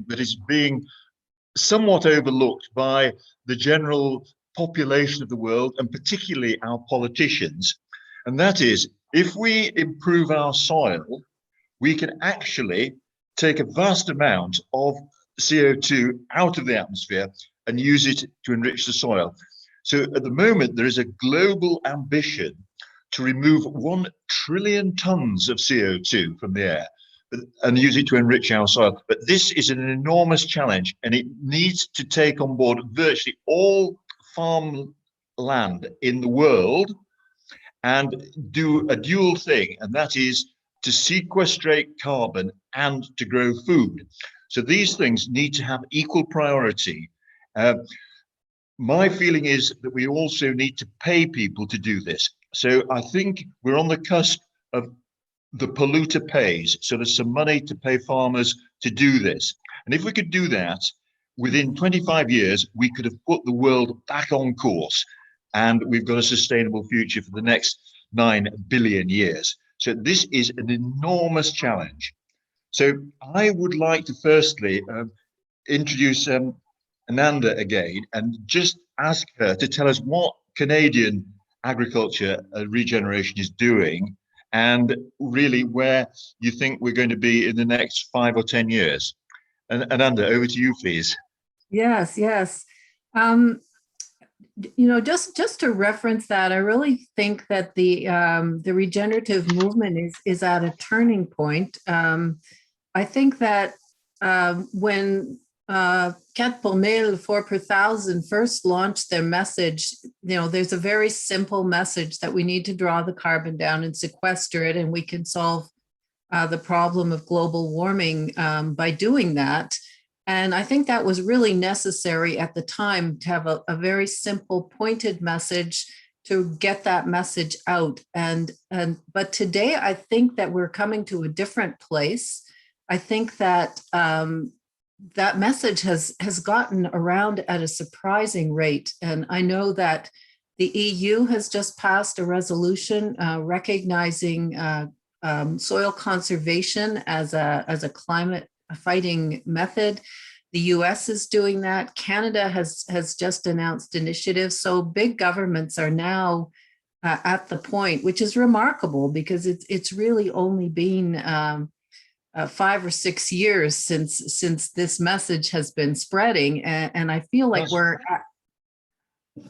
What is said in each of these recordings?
that is being somewhat overlooked by the general population of the world, and particularly our politicians. And that is, if we improve our soil, we can actually take a vast amount of CO2 out of the atmosphere and use it to enrich the soil. So at the moment, there is a global ambition to remove 1 trillion tons of CO2 from the air and use it to enrich our soil. But this is an enormous challenge, and it needs to take on board virtually all farmland in the world and do a dual thing, and that is to sequestrate carbon and to grow food. So these things need to have equal priority. My feeling is that we also need to pay people to do this. So I think we're on the cusp of the polluter pays. So there's some money to pay farmers to do this. And if we could do that, within 25 years, we could have put the world back on course, and we've got a sustainable future for the next 9 billion years. So this is an enormous challenge. So I would like to firstly introduce Ananda again and just ask her to tell us what Canadian agriculture regeneration is doing, and really where you think we're going to be in the next 5 or 10 years. And Ananda, over to you, please. Yes, yes. Just to reference that, I really think that the regenerative movement is at a turning point. I think that when Quatre pour mille, 4 per thousand first launched their message, there's a very simple message that we need to draw the carbon down and sequester it, and we can solve the problem of global warming by doing that. And I think that was really necessary at the time to have a very simple, pointed message to get that message out. But today, I think that we're coming to a different place. I think that that message has gotten around at a surprising rate. And I know that the EU has just passed a resolution recognizing soil conservation as a climate fighting method. The US is doing that. Canada has just announced initiatives. So big governments are now at the point, which is remarkable because it's really only been 5 or 6 years since this message has been spreading, and I feel like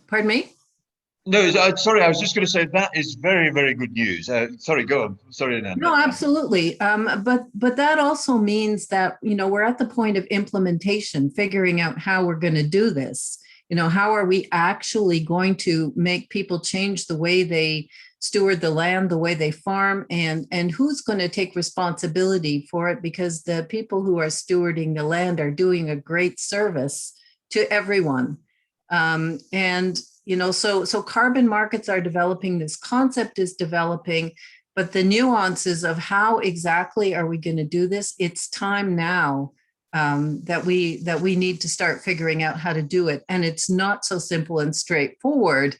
pardon me? No, sorry, I was just going to say that is very, very good news. Sorry, go on. Sorry, Ananda. No, absolutely. But that also means that, we're at the point of implementation, figuring out how we're going to do this. How are we actually going to make people change the way they steward the land, the way they farm, and who's going to take responsibility for it? Because the people who are stewarding the land are doing a great service to everyone. So carbon markets are developing, this concept is developing, but the nuances of how exactly are we going to do this, it's time now that we need to start figuring out how to do it. And it's not so simple and straightforward.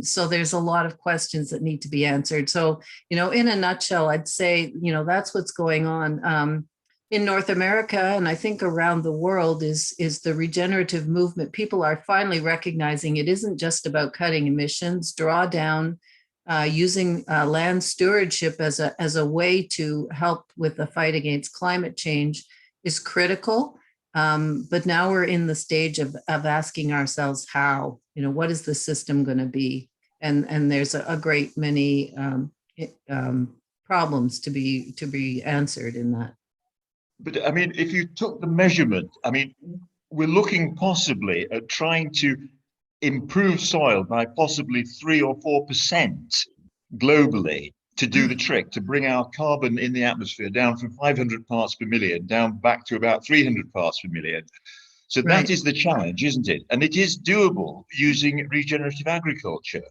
So there's a lot of questions that need to be answered. So, in a nutshell, I'd say, that's what's going on. In North America, and I think around the world, is the regenerative movement. People are finally recognizing it isn't just about cutting emissions, drawdown, using land stewardship as a way to help with the fight against climate change is critical. But now we're in the stage of asking ourselves how, what is the system going to be? And there's a great many problems to be answered in that. But I mean, if you took the measurement, I mean, we're looking possibly at trying to improve soil by possibly 3 or 4% globally to do the trick, to bring our carbon in the atmosphere down from 500 parts per million down back to about 300 parts per million. So Right. That is the challenge, isn't it? And it is doable using regenerative agriculture.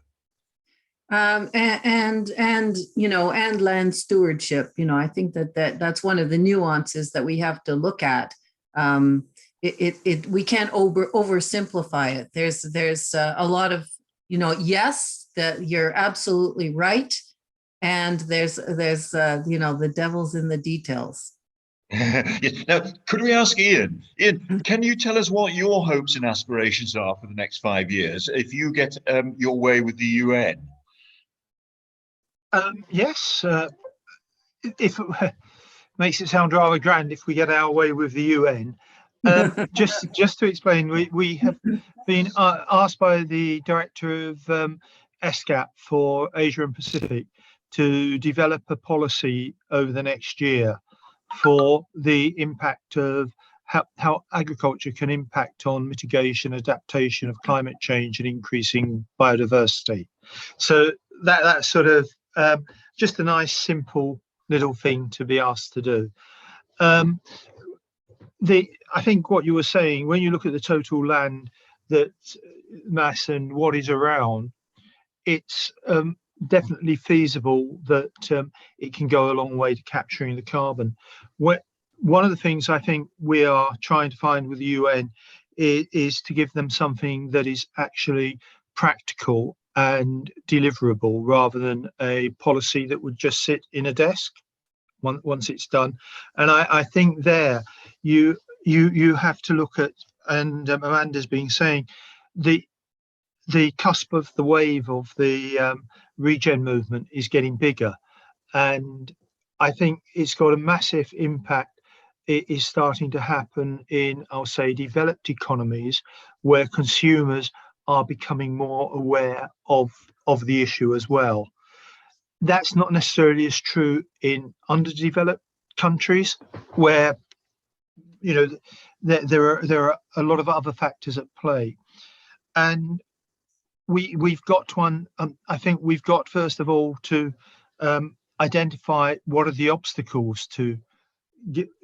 And land stewardship. I think that's one of the nuances that we have to look at. We can't oversimplify it. There's a lot of, yes, that you're absolutely right, and there's the devil's in the details. Yes. Now, could we ask Ian? Ian, can you tell us what your hopes and aspirations are for the next 5 years if you get your way with the UN? Yes, if it makes it sound rather grand if we get our way with the UN. Just to explain, we have been asked by the director of ESCAP for Asia and Pacific to develop a policy over the next year for the impact of how agriculture can impact on mitigation, adaptation of climate change and increasing biodiversity. So that's sort of just a nice, simple little thing to be asked to do. I think what you were saying, when you look at the total land that mass and what is around, it's definitely feasible that it can go a long way to capturing the carbon. One of the things I think we are trying to find with the UN is to give them something that is actually practical and deliverable rather than a policy that would just sit in a desk once it's done. And I think there you have to look at, and Amanda's been saying, the cusp of the wave of the regen movement is getting bigger, and I think it's got a massive impact. It is starting to happen in, I'll say, developed economies where consumers are becoming more aware of the issue as well. That's not necessarily as true in underdeveloped countries where there are a lot of other factors at play, and we've got to I think we've got first of all to identify what are the obstacles to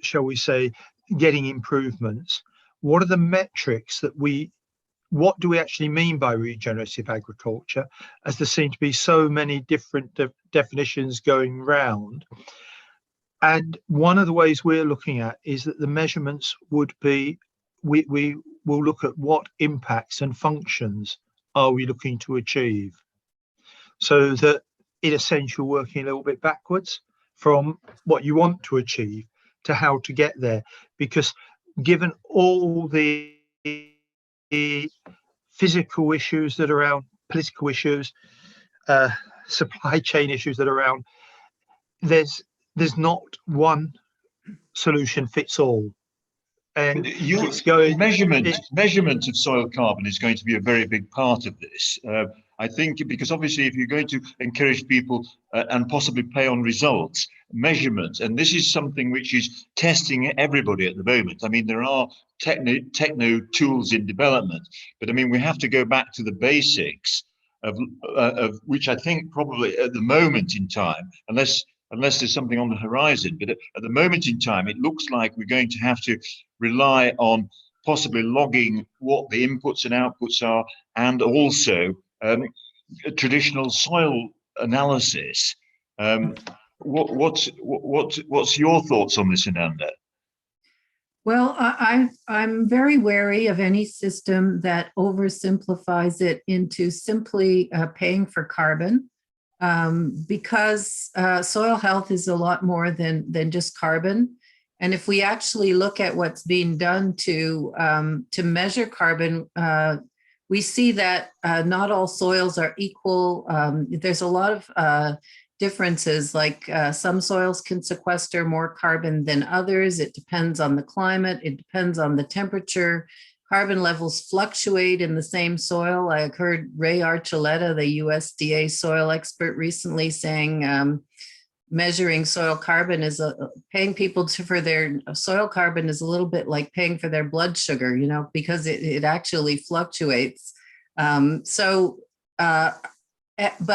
shall we say getting improvements. What are the metrics that what do we actually mean by regenerative agriculture, as there seem to be so many different definitions going round. And one of the ways we're looking at is that the measurements would be, we will look at what impacts and functions are we looking to achieve, so that in a sense you're working a little bit backwards from what you want to achieve to how to get there, because given all the physical issues that are around, political issues, supply chain issues that are around, there's not one solution fits all. And it's going measurement of soil carbon is going to be a very big part of this. I think because obviously if you're going to encourage people and possibly pay on results, measurement, and this is something which is testing everybody at the moment. I mean, there are techno tools in development, but I mean, we have to go back to the basics of which I think probably at the moment in time, unless there's something on the horizon, but at the moment in time, it looks like we're going to have to rely on possibly logging what the inputs and outputs are, and also traditional soil analysis. What's your thoughts on this, Ananda? Well, I'm very wary of any system that oversimplifies it into simply paying for carbon, because soil health is a lot more than just carbon. And if we actually look at what's being done to measure carbon, we see that not all soils are equal. There's a lot of differences, like some soils can sequester more carbon than others. It depends on the climate. It depends on the temperature. Carbon levels fluctuate in the same soil. I heard Ray Archuleta, the USDA soil expert, recently saying measuring soil carbon is paying people for their soil carbon is a little bit like paying for their blood sugar, because it actually fluctuates. But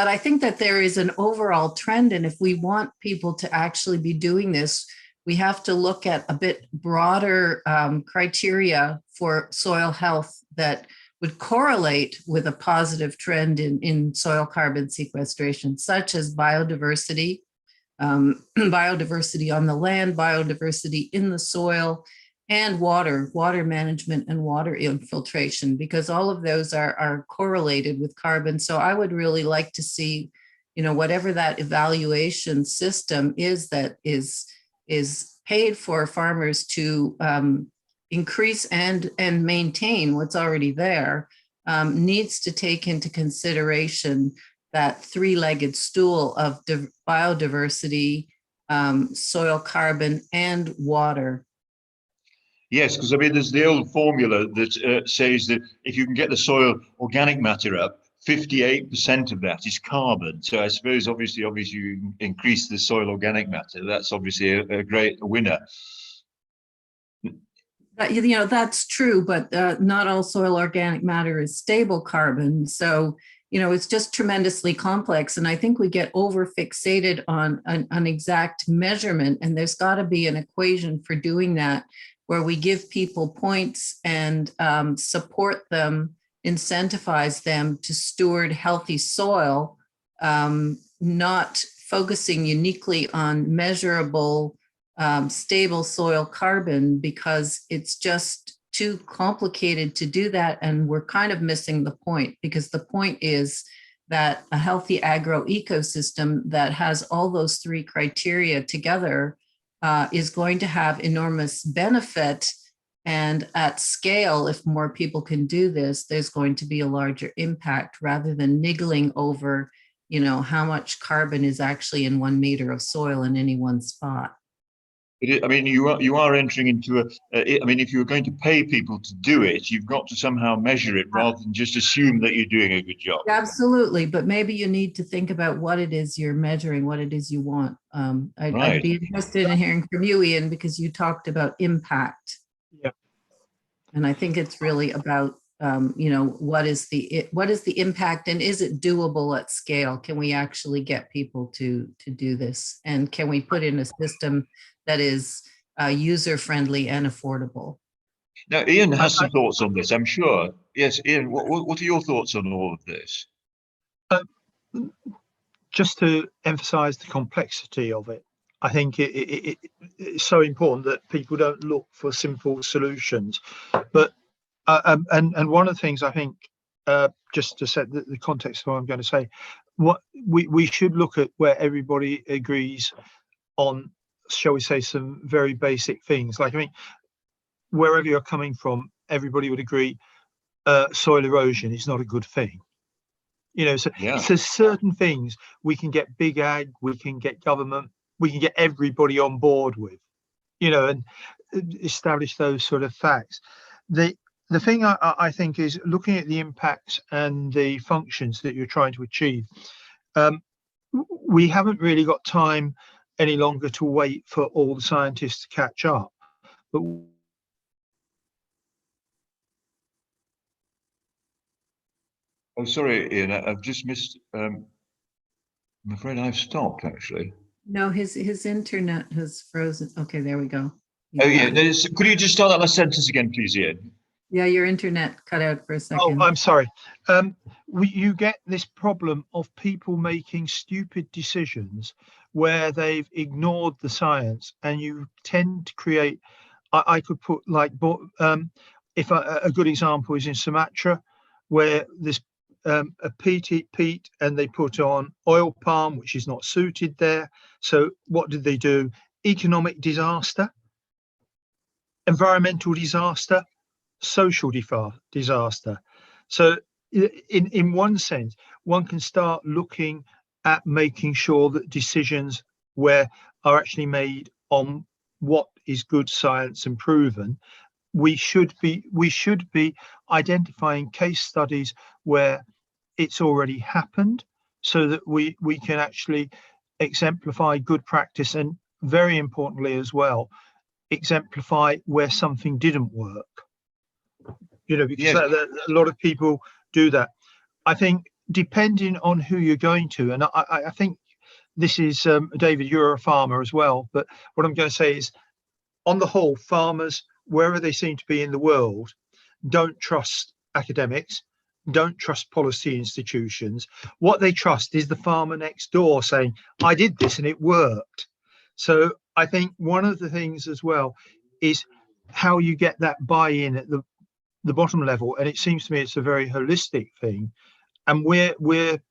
I think that there is an overall trend, and if we want people to actually be doing this, we have to look at a bit broader criteria for soil health that would correlate with a positive trend in soil carbon sequestration, such as biodiversity, biodiversity on the land, biodiversity in the soil, and water management and water infiltration, because all of those are correlated with carbon. So I would really like to see, whatever that evaluation system is that is paid for farmers to increase and maintain what's already there needs to take into consideration that three-legged stool of biodiversity, soil carbon, and water. Yes, because I mean, there's the old formula that says that if you can get the soil organic matter up, 58% of that is carbon. So I suppose, obviously, you increase the soil organic matter. That's obviously a great winner. That's true, but not all soil organic matter is stable carbon. So, it's just tremendously complex. And I think we get over fixated on an exact measurement. And there's got to be an equation for doing that, where we give people points and support them, incentivize them to steward healthy soil, not focusing uniquely on measurable stable soil carbon, because it's just too complicated to do that. And we're kind of missing the point, because the point is that a healthy agro ecosystem that has all those three criteria together is going to have enormous benefit. And at scale, if more people can do this, there's going to be a larger impact, rather than niggling over, how much carbon is actually in 1 meter of soil in any one spot. I mean, you are entering into I mean, if you're going to pay people to do it, you've got to somehow measure it rather than just assume that you're doing a good job. Absolutely, but maybe you need to think about what it is you're measuring, what it is you want. I'd be interested in hearing from you, Ian, because you talked about impact. Yeah. And I think it's really about what is the impact, and is it doable at scale? Can we actually get people to do this, and can we put in a system that is user friendly and affordable? Now, Ian has some thoughts on this, I'm sure. Yes, Ian, what are your thoughts on all of this? Just to emphasize the complexity of it, I think it's so important that people don't look for simple solutions. But and one of the things I think, just to set the context of what I'm going to say, what we should look at where everybody agrees on, shall we say, some very basic things. Like, I mean, wherever you're coming from, everybody would agree soil erosion is not a good thing. So there's certain things we can get big ag, we can get government, we can get everybody on board with, and establish those sort of facts. The thing I think is looking at the impacts and the functions that you're trying to achieve. We haven't really got time any longer to wait for all the scientists to catch up. But oh, sorry, Ian, I've just missed. I'm afraid I've stopped, actually. No, his internet has frozen. Okay, there we go. Oh, yeah. Could you just start that last sentence again, please, Ian? Yeah, your internet cut out for a second. Oh, I'm sorry. You get this problem of people making stupid decisions where they've ignored the science, and you tend to create, I could put like, if a good example is in Sumatra, where this a peat, and they put on oil palm, which is not suited there. So what did they do? Economic disaster, environmental disaster, social disaster. So in one sense, one can start looking at making sure that decisions are actually made on what is good science and proven. We should be identifying case studies where it's already happened, so that we can actually exemplify good practice, and very importantly as well, exemplify where something didn't work. Because Yes. A lot of people do that. I think depending on who you're going to, and I think this is, David, you're a farmer as well, but what I'm going to say is, on the whole, farmers, wherever they seem to be in the world, don't trust academics, don't trust policy institutions. What they trust is the farmer next door saying, I did this and it worked. So I think one of the things as well is how you get that buy-in at the bottom level, and it seems to me it's a very holistic thing, And we're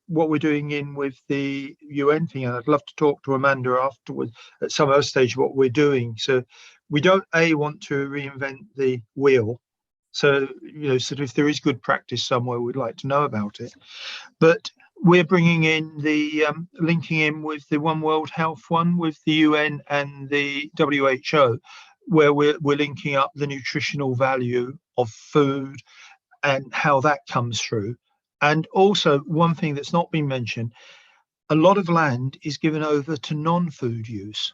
what we're doing in with the UN thing, and I'd love to talk to Amanda afterwards at some other stage what we're doing. So we don't want to reinvent the wheel. So sort of if there is good practice somewhere, we'd like to know about it. But we're bringing in the linking in with the One World Health one with the UN and the WHO, where we're linking up the nutritional value of food and how that comes through. And also, one thing that's not been mentioned, a lot of land is given over to non-food use.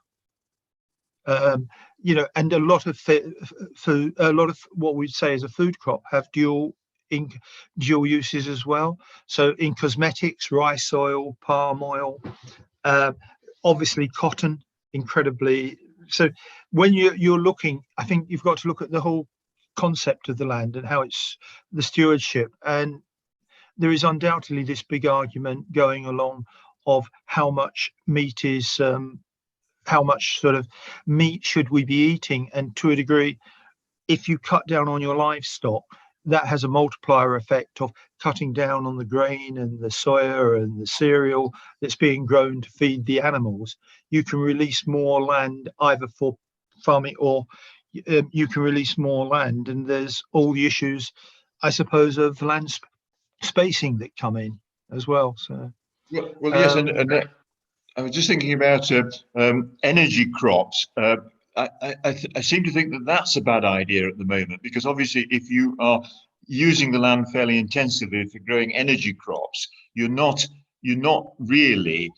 And a lot of food, a lot of what we'd say is a food crop have dual uses as well. So in cosmetics, rice oil, palm oil, obviously cotton, incredibly. So when you're looking, I think you've got to look at the whole concept of the land and how it's the stewardship. And there is undoubtedly this big argument going along of how much meat is, how much sort of meat should we be eating? And to a degree, if you cut down on your livestock, that has a multiplier effect of cutting down on the grain and the soya and the cereal that's being grown to feed the animals. You can release more land either for farming or you can release more land. And there's all the issues, I suppose, of land spacing that come in as well. So, yes, and I was just thinking about energy crops. I seem to think that that's a bad idea at the moment, because obviously if you are using the land fairly intensively for growing energy crops, you're not really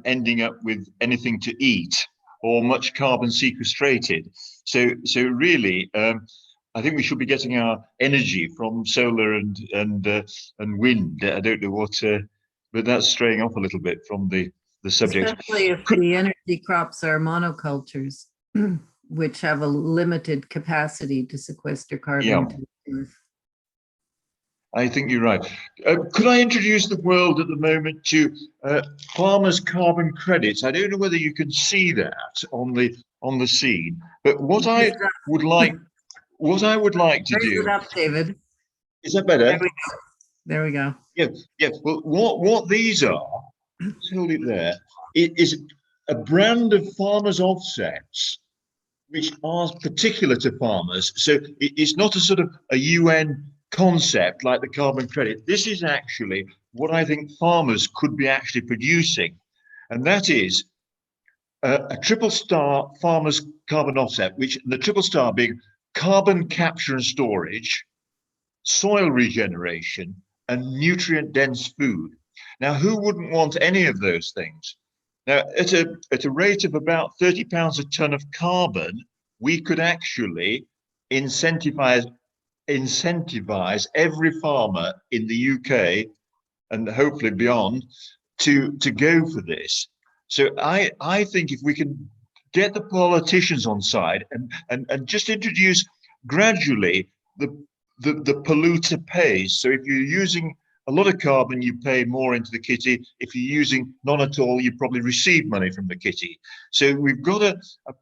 ending up with anything to eat or much carbon sequestrated. So really, I think we should be getting our energy from solar and wind. I don't know what, but that's straying off a little bit from the subject. Especially if the energy crops are monocultures, which have a limited capacity to sequester carbon. Yeah. To the earth. I think you're right. Could I introduce the world at the moment to farmers' carbon credits? I don't know whether you can see that on the scene, but what I would like to Raise do it up, David. is that better? There we go. There we go. Yes. Well, what these are, let's hold it there. It is a brand of farmers' offsets which are particular to farmers. So it's not a sort of a UN concept like the carbon credit. This is actually what I think farmers could be actually producing. And that is a triple star farmers carbon offset, which the triple star being carbon capture and storage, soil regeneration, and nutrient dense food. Now, who wouldn't want any of those things? Now, at a rate of about £30 a ton of carbon, we could actually incentivize every farmer in the UK and hopefully beyond to go for this. So I think if we can get the politicians on side and just introduce gradually the polluter pays. So if you're using a lot of carbon, you pay more into the kitty. If you're using none at all, you probably receive money from the kitty. So we've got a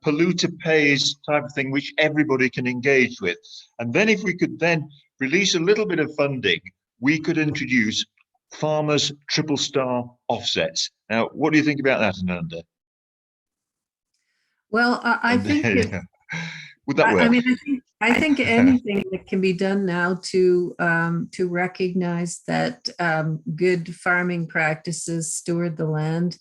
polluter pays type of thing, which everybody can engage with. And then if we could then release a little bit of funding, we could introduce farmers' triple star offsets. Now, what do you think about that, Ananda? Well, I think would that work? I mean, I think anything that can be done now to recognize that good farming practices steward the land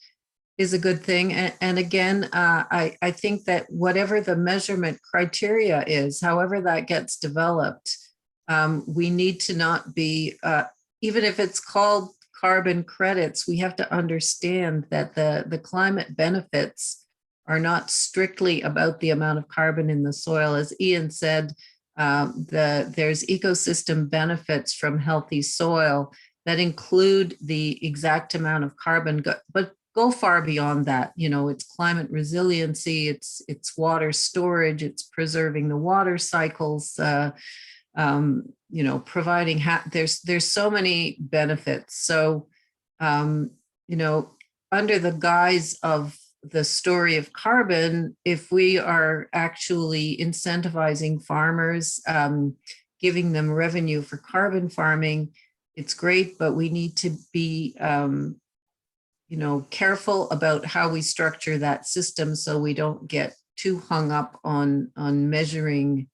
is a good thing. And again, I think that whatever the measurement criteria is, however that gets developed, we need to not be, even if it's called carbon credits, we have to understand that the climate benefits are not strictly about the amount of carbon in the soil. As Ian said, there's ecosystem benefits from healthy soil that include the exact amount of carbon, but go far beyond that. It's climate resiliency, it's water storage, it's preserving the water cycles, providing, there's so many benefits. So, under the guise of the story of carbon, if we are actually incentivizing farmers, giving them revenue for carbon farming, it's great, but we need to be, careful about how we structure that system so we don't get too hung up on measuring,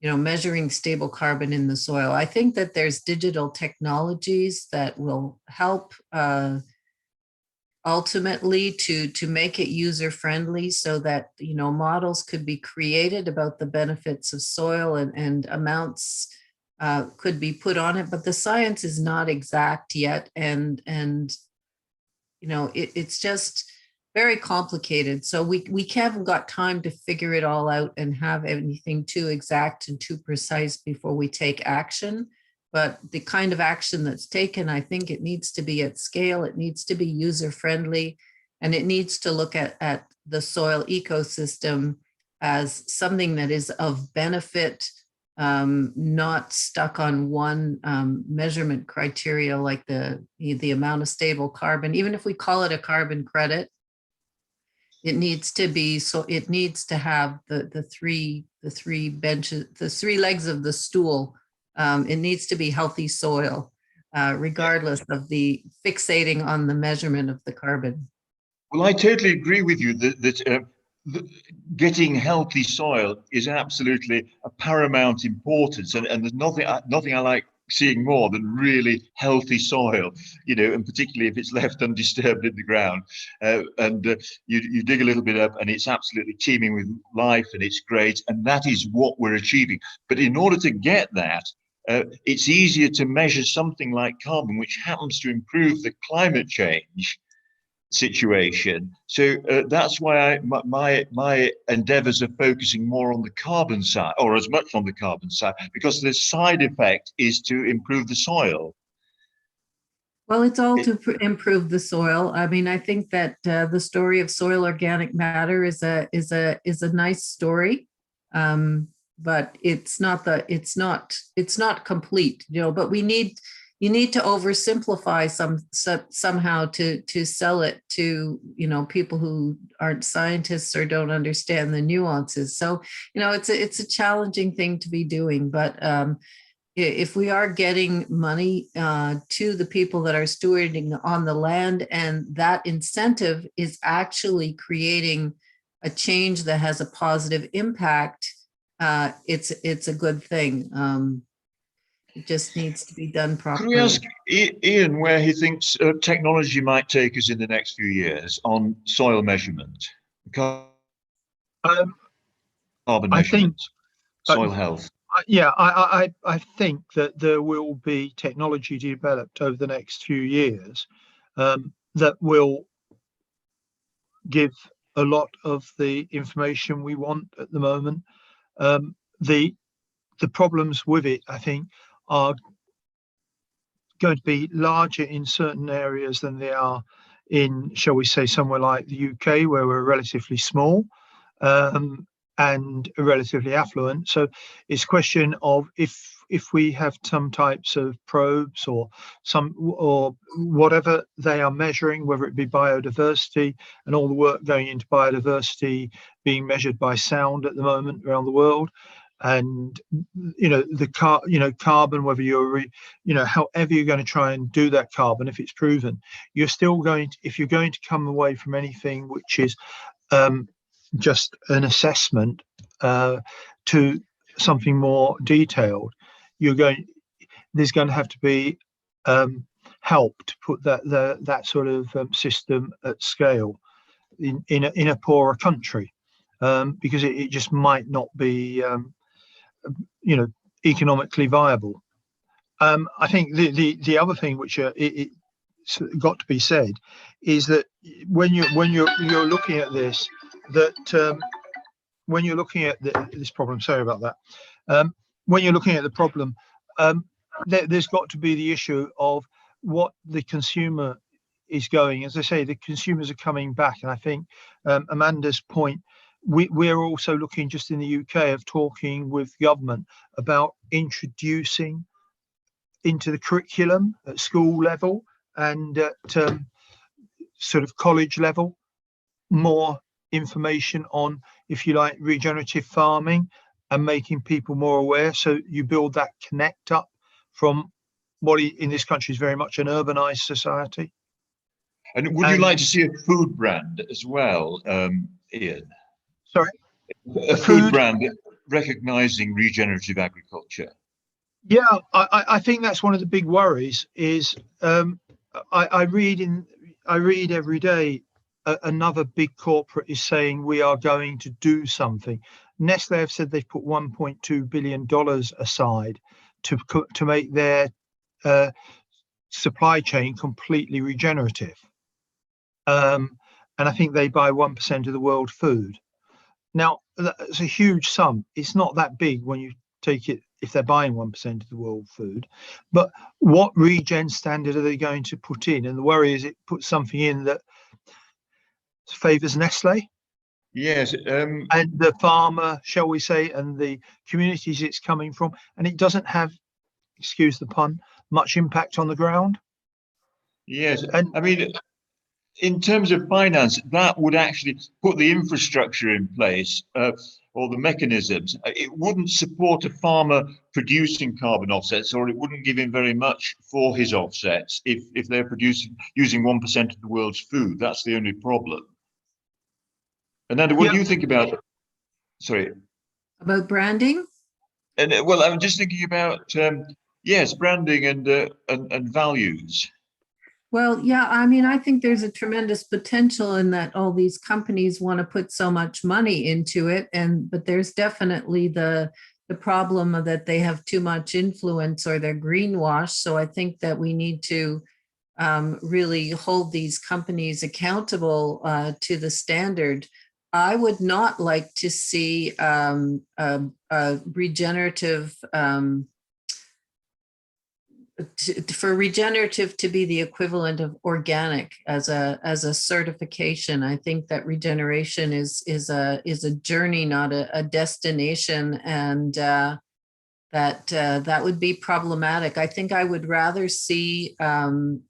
measuring stable carbon in the soil. I think that there's digital technologies that will help ultimately to make it user friendly so that models could be created about the benefits of soil, and amounts could be put on it, but the science is not exact yet, and it's just very complicated. So we haven't got time to figure it all out and have anything too exact and too precise before we take action. But the kind of action that's taken, I think it needs to be at scale, it needs to be user friendly, and it needs to look at the soil ecosystem as something that is of benefit, not stuck on one measurement criteria like the amount of stable carbon. Even if we call it a carbon credit, it needs to be, so it needs to have the three benches, the three legs of the stool. It needs to be healthy soil, regardless of the fixating on the measurement of the carbon. Well, I totally agree with you that getting healthy soil is absolutely a paramount importance, and there's nothing I like seeing more than really healthy soil, and particularly if it's left undisturbed in the ground, you dig a little bit up and it's absolutely teeming with life and it's great, and that is what we're achieving. But in order to get that, it's easier to measure something like carbon, which happens to improve the climate change situation. So that's why my endeavors are focusing more on the carbon side, or as much on the carbon side, because the side effect is to improve the soil. Well, it's all to improve the soil. I mean, I think that the story of soil organic matter is a nice story, but it's not complete. But you need to oversimplify somehow to sell it to people who aren't scientists or don't understand the nuances. So it's a challenging thing to be doing, but if we are getting money to the people that are stewarding on the land, and that incentive is actually creating a change that has a positive impact, it's a good thing. It just needs to be done properly. Could we ask Ian where he thinks technology might take us in the next few years on soil measurement, carbon measurement, soil health? Yeah, I think that there will be technology developed over the next few years that will give a lot of the information we want at the moment. The problems with it, I think, are going to be larger in certain areas than they are in, shall we say, somewhere like the UK, where we're relatively small and relatively affluent. So it's a question of if we have some types of probes or whatever they are measuring, whether it be biodiversity, and all the work going into biodiversity being measured by sound at the moment around the world, and carbon, whether you're however you're going to try and do that carbon, if it's proven, you're still going to, if you're going to come away from anything which is just an assessment to something more detailed, there's going to have to be help to put that sort of system at scale in a poorer country, because it just might not be economically viable. I think the other thing which it's got to be said is that when you're looking at this, when you're looking at this problem, sorry about that, when you're looking at the problem, there's got to be the issue of what the consumer is going. As I say, the consumers are coming back, and I think Amanda's point, we're also looking just in the UK of talking with government about introducing into the curriculum at school level and at sort of college level more information on, if you like, regenerative farming, and making people more aware. So you build that connect up from what in this country is very much an urbanized society. And would you And- like to see a food brand as well, Ian? Sorry? A food food- brand recognizing regenerative agriculture. Yeah, I think that's one of the big worries. Is I read every day another big corporate is saying we are going to do something. Nestle have said they've put $1.2 billion aside to make their supply chain completely regenerative. And I think they buy 1% of the world food. Now, that's a huge sum. It's not that big when you take it, if they're buying 1% of the world food. But what regen standard are they going to put in? And the worry is it puts something in that favours Nestle Yes. and the farmer, shall we say, and the communities it's coming from. And it doesn't have, excuse the pun, much impact on the ground. Yes. And I mean, in terms of finance, that would actually put the infrastructure in place, or the mechanisms. It wouldn't support a farmer producing carbon offsets, or it wouldn't give him very much for his offsets if they're producing using 1% of the world's food. That's the only problem. And then, what do you think about? Sorry. About branding? And well, I'm just thinking about yes, branding and values. Well, yeah, I mean, I think there's a tremendous potential in that all these companies want to put so much money into it, but there's definitely the problem of that they have too much influence or they're greenwash. So I think that we need to really hold these companies accountable to the standard. I would not like to see a regenerative for regenerative to be the equivalent of organic as a certification. I think that regeneration is a journey, not a destination, and that would be problematic. I think I would rather see an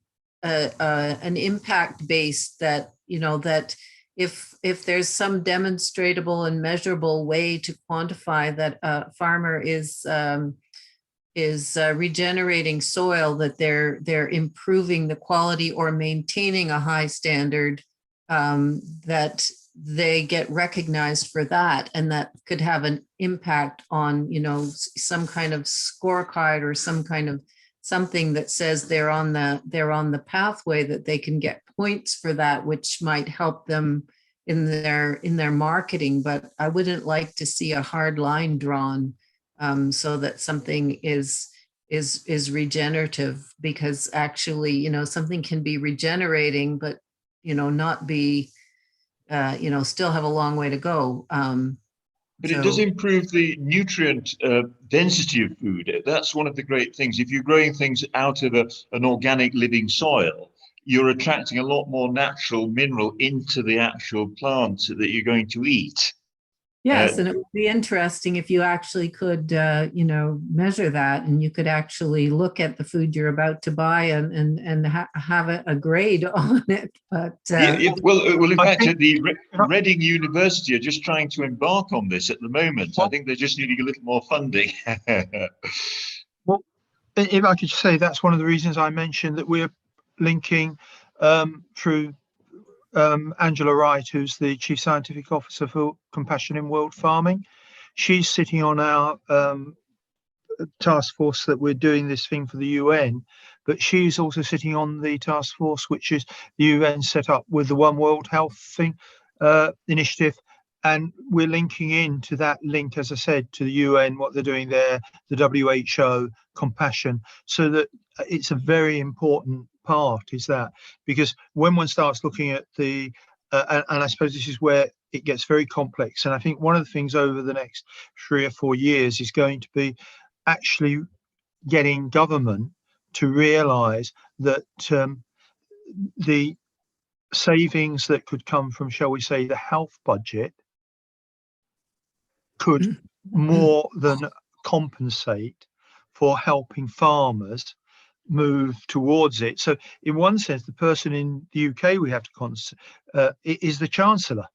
impact base that that if there's some demonstrable and measurable way to quantify that a farmer is regenerating soil, that they're improving the quality or maintaining a high standard, that they get recognized for that, and that could have an impact on some kind of scorecard or some kind of something that says they're on the pathway, that they can get points for that, which might help them in their marketing. But I wouldn't like to see a hard line drawn so that something is regenerative, because actually, something can be regenerating, but not be, still have a long way to go. But it does improve the nutrient density of food. That's one of the great things. If you're growing things out of an organic living soil, you're attracting a lot more natural mineral into the actual plant that you're going to eat. Yes, and it would be interesting if you actually could, measure that, and you could actually look at the food you're about to buy and have a grade on it. But well, in fact, at the Reading University are just trying to embark on this at the moment. I think they're just needing a little more funding. Well, if I could say, that's one of the reasons I mentioned that we're linking through Angela Wright, who's the Chief Scientific Officer for Compassion in World Farming. She's sitting on our task force that we're doing this thing for the UN, but she's also sitting on the task force which is the UN set up with the One World Health thing initiative, and we're linking into that link, as I said, to the UN, what they're doing there, the WHO, Compassion, so that it's a very important part, is that because when one starts looking at the and I suppose this is where it gets very complex, and I think one of the things over the next 3 or 4 years is going to be actually getting government to realize that the savings that could come from, shall we say, the health budget could more than compensate for helping farmers move towards it. So in one sense, the person in the UK we have to is the Chancellor,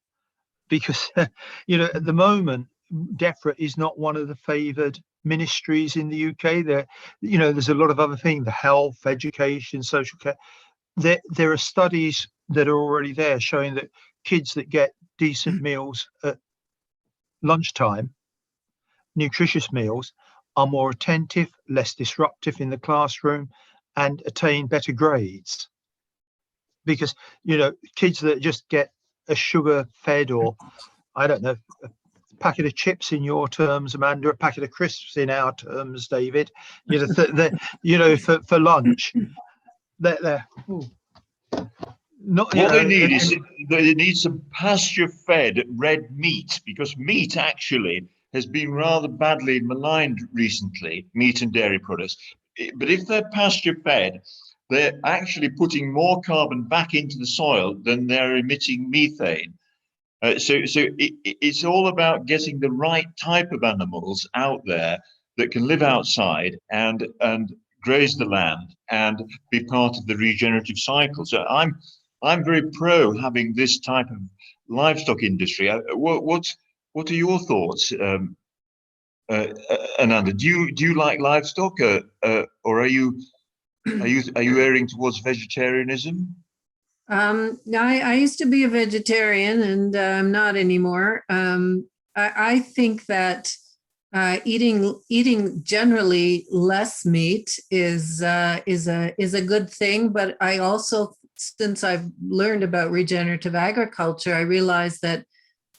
because at the moment DEFRA is not one of the favoured ministries in the UK. There, there's a lot of other things: the health, education, social care. There are studies that are already there showing that kids that get decent meals at lunchtime, nutritious meals, are more attentive, less disruptive in the classroom, and attain better grades. Because kids that just get a sugar fed, or I don't know, a packet of chips in your terms, Amanda, a packet of crisps in our terms, David, for lunch, they're not. What they need is they need some pasture-fed red meat, because meat actually has been rather badly maligned recently, meat and dairy products. But if they're pasture-fed, they're actually putting more carbon back into the soil than they're emitting methane. So it's all about getting the right type of animals out there that can live outside and graze the land and be part of the regenerative cycle. So I'm very pro having this type of livestock industry. What are your thoughts, Ananda? Do you like livestock, or are you erring towards vegetarianism? I used to be a vegetarian, and I'm not anymore. I think that eating generally less meat is a good thing. But I also, since I've learned about regenerative agriculture, I realize that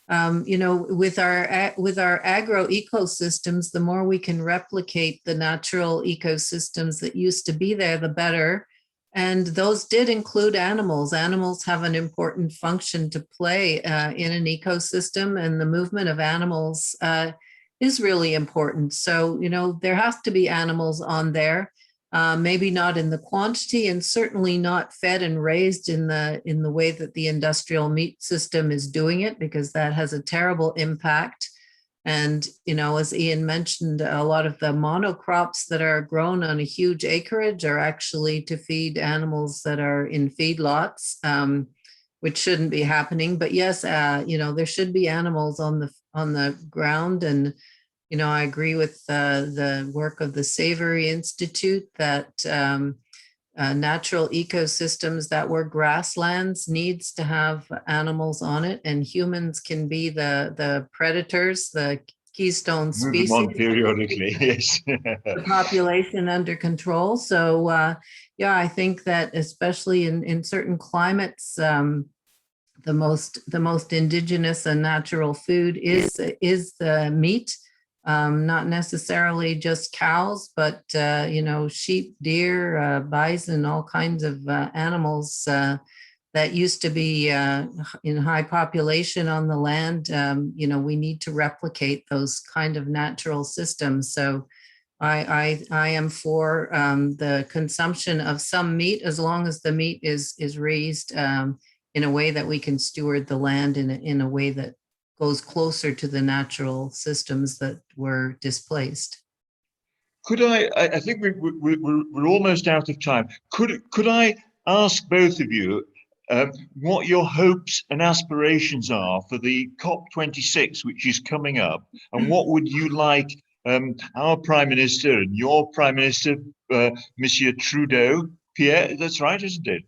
with our agro ecosystems, the more we can replicate the natural ecosystems that used to be there, the better. And those did include animals. Animals have an important function to play in an ecosystem, and the movement of animals is really important. So, there has to be animals on there, maybe not in the quantity, and certainly not fed and raised in the way that the industrial meat system is doing it, because that has a terrible impact. And, as Ian mentioned, a lot of the monocrops that are grown on a huge acreage are actually to feed animals that are in feedlots, which shouldn't be happening. But yes, there should be animals on the ground. And, I agree with the work of the Savory Institute that natural ecosystems that were grasslands needs to have animals on it, and humans can be the predators, the keystone Move them on species, periodically, yes. the population under control. So I think that especially in certain climates, the most indigenous and natural food is the meat. Not necessarily just cows, but sheep, deer, bison, all kinds of animals that used to be in high population on the land. We need to replicate those kind of natural systems. So I am for the consumption of some meat, as long as the meat is raised in a way that we can steward the land in a way that goes closer to the natural systems that were displaced. Could I think we're almost out of time. Could I ask both of you what your hopes and aspirations are for the COP26, which is coming up, and what would you like our Prime Minister and your Prime Minister, Monsieur Trudeau, Pierre, that's right, isn't it?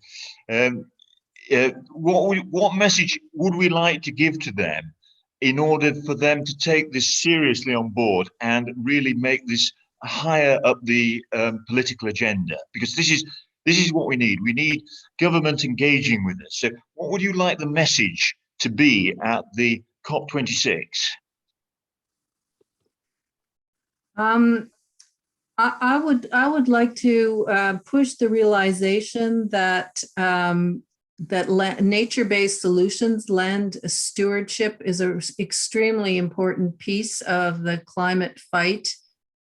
What message would we like to give to them in order for them to take this seriously on board and really make this higher up the political agenda? Because this is what we need. We need government engaging with us. So what would you like the message to be at the COP26? I would like to push the realization that nature-based solutions, land stewardship, is an extremely important piece of the climate fight,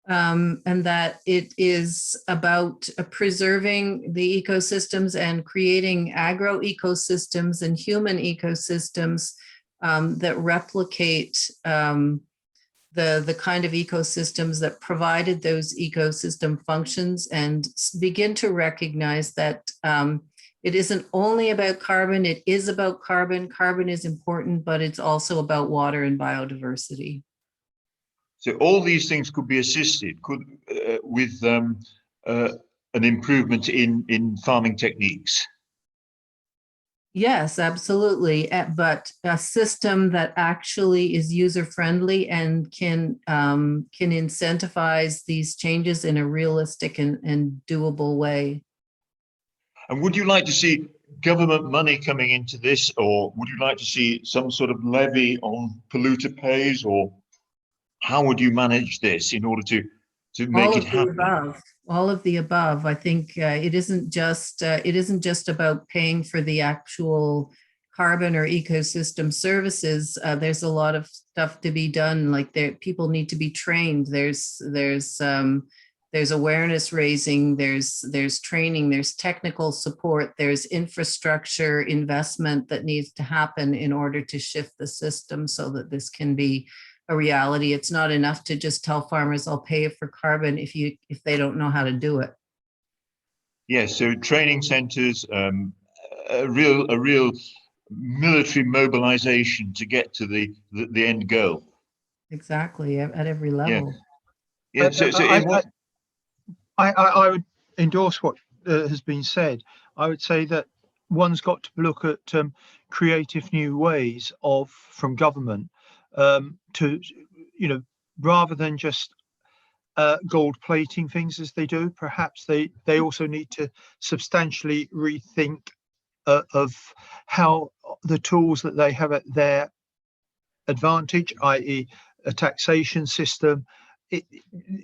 and that it is about preserving the ecosystems and creating agro-ecosystems and human ecosystems that replicate the kind of ecosystems that provided those ecosystem functions, and begin to recognize that it isn't only about carbon. It is about carbon. Carbon is important, but it's also about water and biodiversity. So all these things could be assisted with an improvement in farming techniques. Yes, absolutely. But a system that actually is user friendly and can incentivize these changes in a realistic and doable way. And would you like to see government money coming into this, or would you like to see some sort of levy on polluter pays, or how would you manage this in order to make All it of the happen? above. All of the above. I think it isn't just about paying for the actual carbon or ecosystem services. There's a lot of stuff to be done. Like people need to be trained. There's awareness raising. There's training. There's technical support. There's infrastructure investment that needs to happen in order to shift the system so that this can be a reality. It's not enough to just tell farmers, I'll pay you for carbon if they don't know how to do it. Yes, so training centers, a real military mobilization to get to the end goal. Exactly, at every Yeah, level. yeah. I would endorse what has been said. I would say that one's got to look at creative new ways from government to, rather than just gold plating things as they do. Perhaps they also need to substantially rethink of how the tools that they have at their advantage, i.e. a taxation system.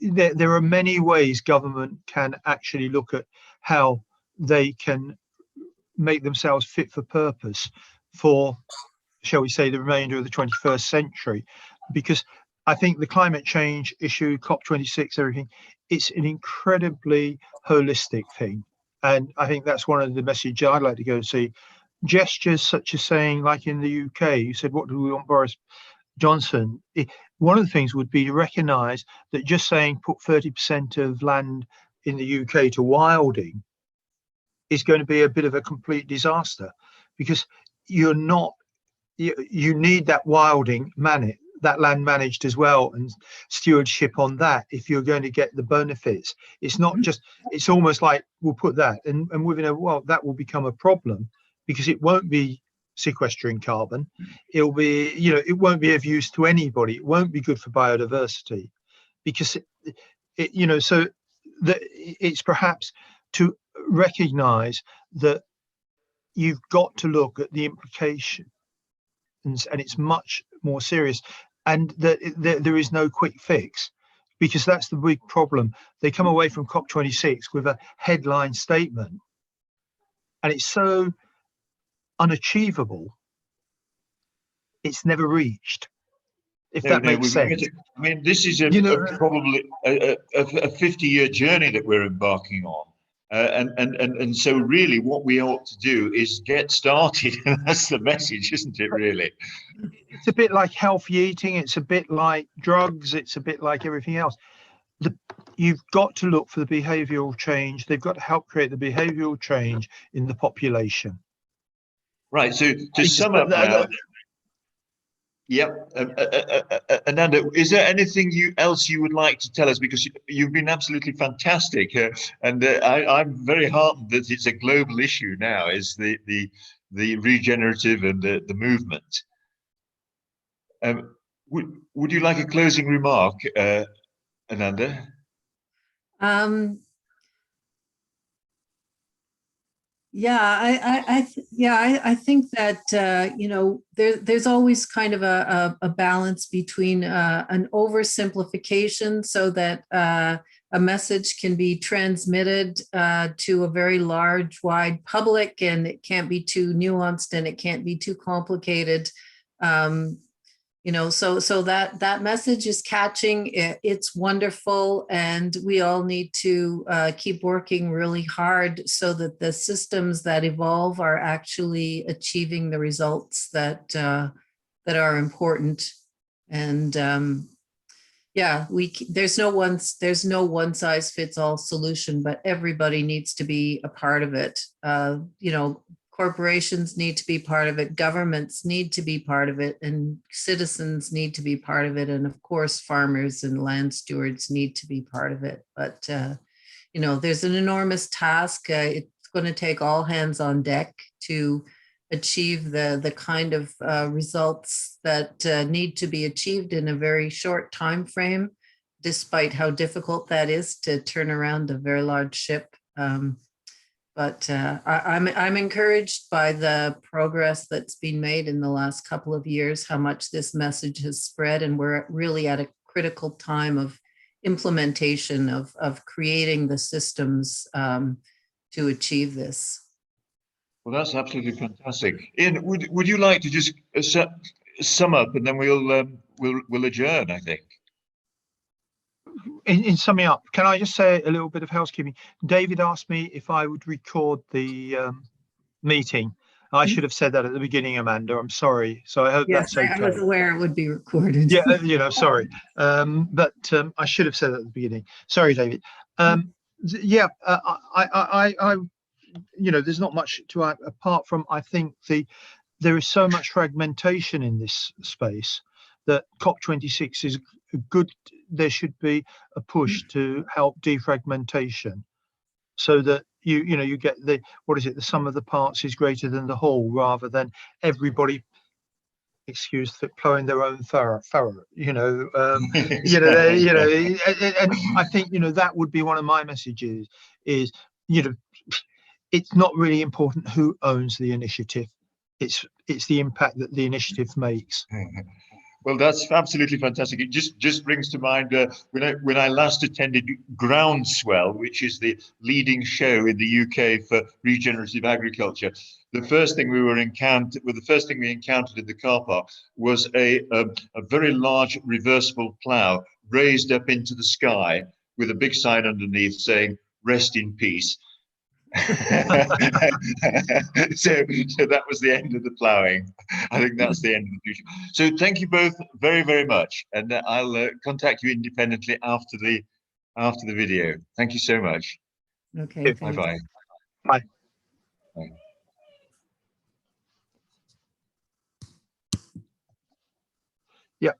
There are many ways government can actually look at how they can make themselves fit for purpose for, shall we say, the remainder of the 21st century. Because I think the climate change issue, COP26, everything, it's an incredibly holistic thing. And I think that's one of the messages I'd like to go and see. Gestures such as saying, like in the UK, you said, what do we want Boris Johnson? One of the things would be to recognise that just saying put 30% of land in the UK to wilding is going to be a bit of a complete disaster, because you need that wilding that land managed as well, and stewardship on that if you're going to get the benefits. It's not just, it's almost like we'll put that and within a while that will become a problem, because it won't be sequestering carbon. It'll be, it won't be of use to anybody. It won't be good for biodiversity, because so that it's perhaps to recognize that you've got to look at the implications, and it's much more serious, and that there is no quick fix, because that's the big problem. They come away from COP26 with a headline statement, and it's so unachievable, it's never reached, if that makes sense. I mean, this is probably a 50-year journey that we're embarking on. And so really what we ought to do is get started. That's the message, isn't it, really? It's a bit like healthy eating. It's a bit like drugs. It's a bit like everything else. You've got to look for the behavioural change. They've got to help create the behavioural change in the population. Right, so to sum up now, yep. Ananda, is there anything else you would like to tell us? Because you've been absolutely fantastic, and I'm very heartened that it's a global issue now. Is the regenerative and the movement. Would you like a closing remark, Ananda? I think that there's always kind of a balance between an oversimplification, so that a message can be transmitted to a very large, wide public, and it can't be too nuanced and it can't be too complicated. So that message is catching. It's wonderful, and we all need to keep working really hard so that the systems that evolve are actually achieving the results that are important. And there's no one size fits all solution, but everybody needs to be a part of it. corporations need to be part of it, governments need to be part of it, and citizens need to be part of it. And of course, farmers and land stewards need to be part of it. But, there's an enormous task. It's going to take all hands on deck to achieve the kind of results that need to be achieved in a very short time frame, despite how difficult that is to turn around a very large ship. But I'm encouraged by the progress that's been made in the last couple of years, how much this message has spread, and we're really at a critical time of implementation of creating the systems to achieve this. Well, that's absolutely fantastic. Ian, would you like to just sum up, and then we'll adjourn, I think. In summing up, can I just say a little bit of housekeeping? David asked me if I would record the meeting. I should have said that at the beginning, Amanda. I'm sorry. So I hope Yes, that's okay. I was aware it would be recorded. Yeah, sorry. But I should have said that at the beginning. Sorry, David. Yeah, I there's not much to add apart from, I think there is so much fragmentation in this space that COP26 is good. There should be a push to help defragmentation, so that you get the sum of the parts is greater than the whole, rather than everybody, excuse for plowing their own furrow. And I think that would be one of my messages. Is it's not really important who owns the initiative. It's the impact that the initiative makes. Well, that's absolutely fantastic. It just brings to mind when I last attended Groundswell, which is the leading show in the UK for regenerative agriculture. The first thing we encountered in the car park was a very large reversible plough raised up into the sky with a big sign underneath saying "Rest in peace." so that was the end of the ploughing. I think that's the end of the future. So thank you both very, very much, and I'll contact you independently after the video. Thank you so much. Okay. Bye-bye. Bye. Bye. Yeah.